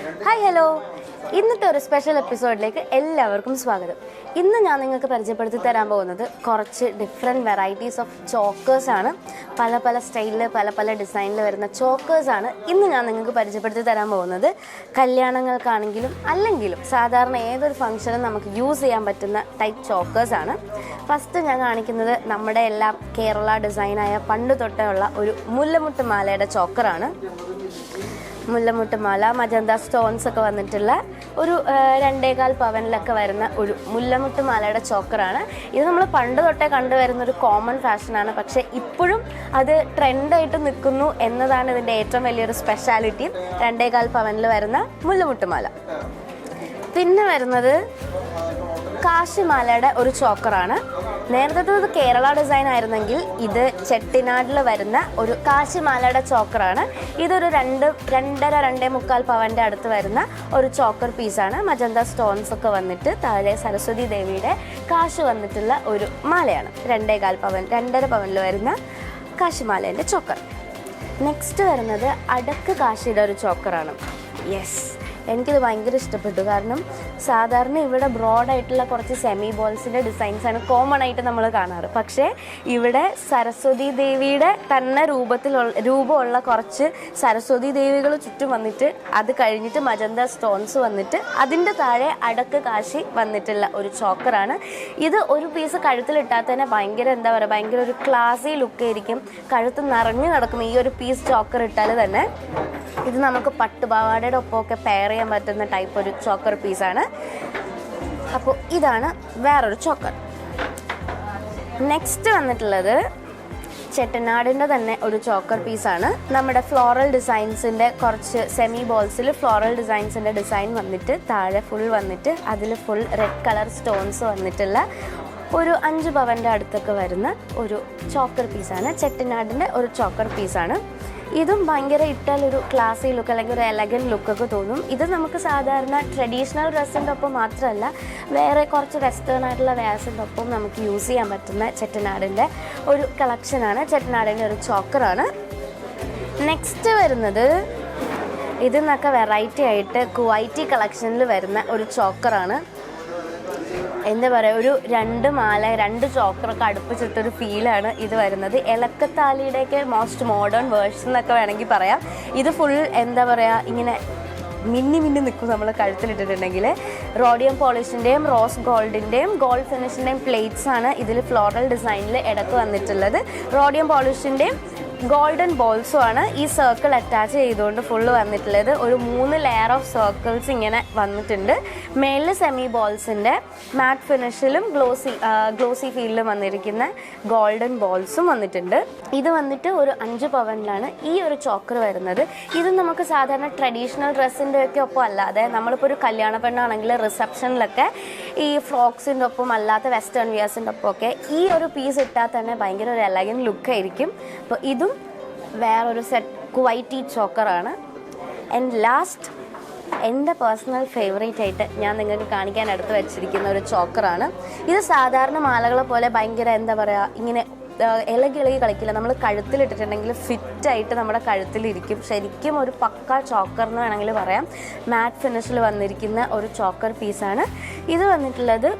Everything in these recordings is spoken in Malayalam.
ഹായ് ഹലോ, ഇന്നത്തെ ഒരു സ്പെഷ്യൽ എപ്പിസോഡിലേക്ക് എല്ലാവർക്കും സ്വാഗതം. ഇന്ന് ഞാൻ നിങ്ങൾക്ക് പരിചയപ്പെടുത്തി തരാൻ പോകുന്നത് കുറച്ച് ഡിഫറെൻറ്റ് വെറൈറ്റീസ് ഓഫ് ചോക്കേഴ്സാണ്. പല പല സ്റ്റൈലിൽ പല പല ഡിസൈനിൽ വരുന്ന ചോക്കേഴ്സാണ് ഇന്ന് ഞാൻ നിങ്ങൾക്ക് പരിചയപ്പെടുത്തി തരാൻ പോകുന്നത്. കല്യാണങ്ങൾക്കാണെങ്കിലും അല്ലെങ്കിലും സാധാരണ ഏതൊരു ഫംഗ്ഷനും നമുക്ക് യൂസ് ചെയ്യാൻ പറ്റുന്ന ടൈപ്പ് ചോക്കേഴ്സാണ്. ഫസ്റ്റ് ഞാൻ കാണിക്കുന്നത് നമ്മുടെ എല്ലാം കേരള ഡിസൈനായ പണ്ട് തൊട്ടേ ഉള്ള ഒരു മുല്ലമുട്ട് മാലയുടെ ചോക്കറാണ്. മുല്ലമുട്ട് മാല, മജന്ത സ്റ്റോൺസ് ഒക്കെ വന്നിട്ടുള്ള ഒരു 2.25 പവനിലൊക്കെ വരുന്ന ഒരു മുല്ലമുട്ട് മാലയുടെ ചോക്കറാണ്. ഇത് നമ്മൾ പണ്ട് തൊട്ടേ കണ്ടുവരുന്ന ഒരു കോമൺ ഫാഷനാണ്. പക്ഷേ ഇപ്പോഴും അത് ട്രെൻഡായിട്ട് നിൽക്കുന്നു എന്നതാണ് ഇതിൻ്റെ ഏറ്റവും വലിയൊരു സ്പെഷ്യാലിറ്റിയും. 2.25 പവനിൽ വരുന്ന മുല്ലമുട്ട് മാല. പിന്നെ വരുന്നത് കാശിമാലയുടെ ഒരു ചോക്കറാണ്. നേരത്തെ ഇത് കേരള ഡിസൈൻ ആയിരുന്നെങ്കിൽ ഇത് ചെട്ടിനാടിൽ വരുന്ന ഒരു കാശിമാലയുടെ ചോക്കറാണ്. ഇതൊരു 2.5-2.25 പവൻ്റെ അടുത്ത് വരുന്ന ഒരു ചോക്കർ പീസാണ്. മജന്ത സ്റ്റോൺസ് ഒക്കെ വന്നിട്ട് താഴെ സരസ്വതി ദേവിയുടെ കാശ് വന്നിട്ടുള്ള ഒരു മാലയാണ്. 2.25 പവനിൽ വരുന്ന കാശിമാലേൻ്റെ ചോക്കർ. നെക്സ്റ്റ് വരുന്നത് അടക്ക് കാശിയുടെ ഒരു ചോക്കറാണ്. യെസ്, എനിക്കിത് ഭയങ്കര ഇഷ്ടപ്പെട്ടു. കാരണം സാധാരണ ഇവിടെ ബ്രോഡായിട്ടുള്ള കുറച്ച് സെമി ബോൾസിൻ്റെ ഡിസൈൻസാണ് കോമൺ ആയിട്ട് നമ്മൾ കാണാറ്. പക്ഷേ ഇവിടെ സരസ്വതി ദേവിയുടെ തന്നെ രൂപമുള്ള കുറച്ച് സരസ്വതി ദേവികൾ ചുറ്റും വന്നിട്ട് അത് കഴിഞ്ഞിട്ട് മജന്ത സ്റ്റോൺസ് വന്നിട്ട് അതിൻ്റെ താഴെ അടക്ക് കാശി വന്നിട്ടുള്ള ഒരു ചോക്കറാണ്. ഇത് ഒരു പീസ് കഴുത്തിലിട്ടാൽ തന്നെ ഭയങ്കര ഒരു ക്ലാസി ലുക്കായിരിക്കും. കഴുത്ത് നിറഞ്ഞു നടക്കും ഈ ഒരു പീസ് ചോക്കർ ഇട്ടാൽ തന്നെ. ഇത് നമുക്ക് പട്ടുപാവാടയുടെ ഒപ്പമൊക്കെ പെയർ ചെയ്യാൻ പറ്റുന്ന ടൈപ്പ് ഒരു ചോക്കർ പീസാണ്. അപ്പോൾ ഇതാണ് വേറൊരു ചോക്കർ. നെക്സ്റ്റ് വന്നിട്ടുള്ളത് ചെട്ടനാടിൻ്റെ തന്നെ ഒരു ചോക്കർ പീസാണ്. നമ്മുടെ ഫ്ലോറൽ ഡിസൈൻസിൻ്റെ കുറച്ച് സെമി ബോൾസിൽ ഫ്ലോറൽ ഡിസൈൻസിൻ്റെ ഡിസൈൻ വന്നിട്ട് താഴെ ഫുൾ വന്നിട്ട് അതിൽ ഫുൾ റെഡ് കളർ സ്റ്റോൺസ് വന്നിട്ടുള്ള ഒരു 5 പവൻ്റെ അടുത്തൊക്കെ വരുന്ന ഒരു ചോക്കർ പീസാണ്. ചെട്ടിനാടിൻ്റെ ഒരു ചോക്കർ പീസാണ്. ഇതും ഭയങ്കര ഇട്ടാൽ ഒരു ക്ലാസി ലുക്ക് അല്ലെങ്കിൽ ഒരു എലഗൻറ്റ് ലുക്കൊക്കെ തോന്നും. ഇത് നമുക്ക് സാധാരണ ട്രഡീഷണൽ ഡ്രസ്സിൻ്റെ ഒപ്പം മാത്രമല്ല വേറെ കുറച്ച് വെസ്റ്റേൺ ആയിട്ടുള്ള വേഴ്സിൻ്റെ ഒപ്പം നമുക്ക് യൂസ് ചെയ്യാൻ പറ്റുന്ന ചെട്ടിനാടിൻ്റെ ഒരു കളക്ഷനാണ്. ചെട്ടിനാടിൻ്റെ ഒരു ചോക്കറാണ്. നെക്സ്റ്റ് വരുന്നത് ഇതിൽ നിന്നൊക്കെ വെറൈറ്റി ആയിട്ട് കുവൈറ്റി കളക്ഷനിൽ വരുന്ന ഒരു ചോക്കറാണ്. എന്താ പറയുക, ഒരു 2 മാല 2 ചോക്കറൊക്കെ അടുപ്പിച്ചിട്ടൊരു ഫീലാണ് ഇത് വരുന്നത്. എലക്കത്താലിയുടെയൊക്കെ മോസ്റ്റ് മോഡേൺ വേർഷൻ എന്നൊക്കെ വേണമെങ്കിൽ പറയാം. ഇത് ഫുൾ എന്താ പറയുക, ഇങ്ങനെ മിന്നി നിൽക്കും നമ്മൾ കഴുത്തിലിട്ടിട്ടുണ്ടെങ്കിൽ. റോഡിയം പോളിഷിൻ്റെയും റോസ് ഗോൾഡിൻ്റെയും ഗോൾഡ് ഫിനിഷിൻ്റെയും പ്ലേറ്റ്സാണ് ഇതിൽ ഫ്ലോറൽ ഡിസൈനിൽ ഇടയ്ക്ക് വന്നിട്ടുള്ളത്. റോഡിയം പോളിഷിൻ്റെയും ഗോൾഡൻ ബോൾസും ആണ് ഈ സർക്കിൾ അറ്റാച്ച് ചെയ്തുകൊണ്ട് ഫുള്ള് വന്നിട്ടുള്ളത്. ഒരു 3 ലെയർ ഓഫ് സർക്കിൾസ് ഇങ്ങനെ വന്നിട്ടുണ്ട്. മേളിൽ സെമി ബോൾസിൻ്റെ മാറ്റ് ഫിനിഷിലും ഗ്ലോസി ഫീലിലും വന്നിരിക്കുന്ന ഗോൾഡൻ ബോൾസും വന്നിട്ടുണ്ട്. ഇത് വന്നിട്ട് ഒരു 5 പവനിലാണ് ഈ ഒരു ചോക്കർ വരുന്നത്. ഇത് നമുക്ക് സാധാരണ ട്രഡീഷണൽ ഡ്രസ്സിൻ്റെ ഒക്കെ ഒപ്പം അല്ലാതെ നമ്മളിപ്പോൾ ഒരു കല്യാണ പെണ്ണാണെങ്കിൽ റിസപ്ഷനിലൊക്കെ ഈ ഫ്രോക്സിൻ്റെ ഒപ്പം അല്ലാത്ത വെസ്റ്റേൺ വിയേഴ്സിൻ്റെ ഒപ്പമൊക്കെ ഈ ഒരു പീസ് ഇട്ടാൽ തന്നെ ഭയങ്കര ഒരു എലഗൻ ലുക്കായിരിക്കും. അപ്പോൾ ഇതും വേറൊരു സെറ്റ് കുവൈറ്റി ചോക്കറാണ്. ആൻഡ് ലാസ്റ്റ് എൻ്റെ പേഴ്സണൽ ഫേവറേറ്റ് ആയിട്ട് ഞാൻ നിങ്ങൾക്ക് കാണിക്കാൻ എടുത്ത് വെച്ചിരിക്കുന്ന ഒരു ചോക്കറാണ്. ഇത് സാധാരണ മാലകളെ പോലെ ഭയങ്കര എന്താ പറയുക, ഇങ്ങനെ ഇളകി കളിക്കില്ല. നമ്മൾ കഴുത്തിലിട്ടിട്ടുണ്ടെങ്കിൽ ഫിറ്റായിട്ട് നമ്മുടെ കഴുത്തിലിരിക്കും. ശരിക്കും ഒരു പക്ക ചോക്കർ എന്ന് വേണമെങ്കിൽ പറയാം. മാറ്റ് ഫിനിഷിൽ വന്നിരിക്കുന്ന ഒരു ചോക്കർ പീസാണ്. ഇത് വന്നിട്ടുള്ളത്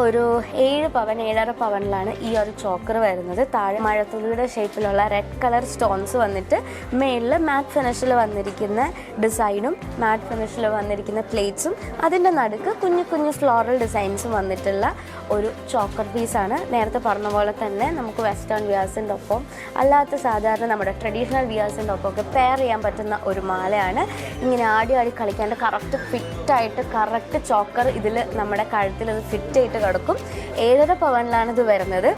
ഒരു 7 പവൻ 7.5 പവനിലാണ് ഈ ഒരു ചോക്കർ വരുന്നത്. താഴെ മഴത്തുള്ളിയുടെ ഷേപ്പിലുള്ള റെഡ് കളർ സ്റ്റോൺസ് വന്നിട്ട് മേളിൽ മാറ്റ് ഫിനിഷിൽ വന്നിരിക്കുന്ന ഡിസൈനും മാറ്റ് ഫിനിഷിൽ വന്നിരിക്കുന്ന പ്ലേറ്റ്സും അതിൻ്റെ നടുക്ക് കുഞ്ഞു ഫ്ലോറൽ ഡിസൈൻസും വന്നിട്ടുള്ള ഒരു ചോക്കർ പീസാണ്. നേരത്തെ പറഞ്ഞ പോലെ തന്നെ നമുക്ക് വെസ്റ്റേൺ വിയേഴ്സിൻ്റെ ഒപ്പം അല്ലാത്ത സാധാരണ നമ്മുടെ ട്രഡീഷണൽ വിയേഴ്സിൻ്റെ ഒപ്പമൊക്കെ പെയർ ചെയ്യാൻ പറ്റുന്ന ഒരു മാലയാണ്. ഇങ്ങനെ ആടി കളിക്കാണ്ട് കറക്റ്റ് ഫിറ്റായിട്ട് കറക്റ്റ് ചോക്കർ ഇതിൽ നമ്മുടെ കഴുത്തിൽ അത് ഫിറ്റായിട്ട് കിടക്കും. 7.5 പവനിലാണ് ഇത് വരുന്നത്.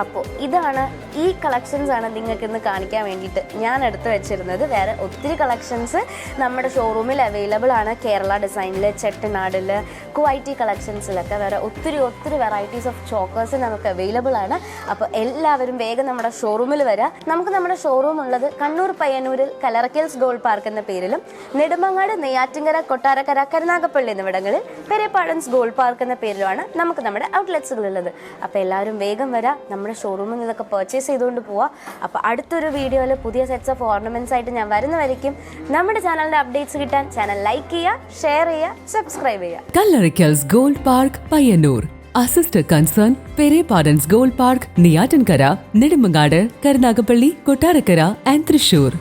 അപ്പോൾ ഇതാണ് ഈ കളക്ഷൻസാണ് നിങ്ങൾക്ക് ഇന്ന് കാണിക്കാൻ വേണ്ടിയിട്ട് ഞാൻ എടുത്ത് വെച്ചിരുന്നത്. വേറെ ഒത്തിരി കളക്ഷൻസ് നമ്മുടെ ഷോറൂമിൽ അവൈലബിൾ ആണ്. കേരള ഡിസൈനിൽ, ചെട്ടിനാടിൽ, ക്വൈറ്റി കളക്ഷൻസിലൊക്കെ വേറെ ഒത്തിരി വെറൈറ്റീസ് ഓഫ് ചോക്കേഴ്സ് നമുക്ക് അവൈലബിൾ ആണ്. അപ്പോൾ എല്ലാവരും വേഗം നമ്മുടെ ഷോറൂമിൽ വരാം. നമുക്ക് നമ്മുടെ ഷോറൂം ഉള്ളത് കണ്ണൂർ പയ്യന്നൂരിൽ കല്ലറക്കൽസ് ഗോൾഡ് പാർക്ക് എന്ന പേരിലും, നെടുമങ്ങാട്, നെയ്യാറ്റിൻകര, കൊട്ടാരക്കര, കരുനാഗപ്പള്ളി എന്നിവിടങ്ങളിൽ പെരേപാടൻസ് ഗോൾഡ് പാർക്ക് എന്ന പേരിലുമാണ് നമുക്ക് നമ്മുടെ ഔട്ട്ലെറ്റ്സുകളുള്ളത്. അപ്പോൾ എല്ലാവരും വേഗം വരാം, നമ്മുടെ ഷോറൂമിൽ നിന്നൊക്കെ പർച്ചേസ് ചെയ്തുകൊണ്ട് പോവാം. അപ്പോൾ അടുത്തൊരു വീഡിയോയിൽ പുതിയ സെറ്റ്സ് ഓഫ് ഓർണമെന്റ്സ് ആയിട്ട് ഞാൻ വരുന്നവരിക്കും. നമ്മുടെ ചാനലിന്റെ അപ്ഡേറ്റ്സ് കിട്ടാൻ ചാനൽ ലൈക്ക് ചെയ്യുക, ഷെയർ ചെയ്യുക, സബ്സ്ക്രൈബ് ചെയ്യുക. Kallarackals Gold Park, Payanur. Our sister concern, Pereparans Gold Park, Neyyatankara, Nedumangad, Karunagapalli, Kottarakara and Thrissur.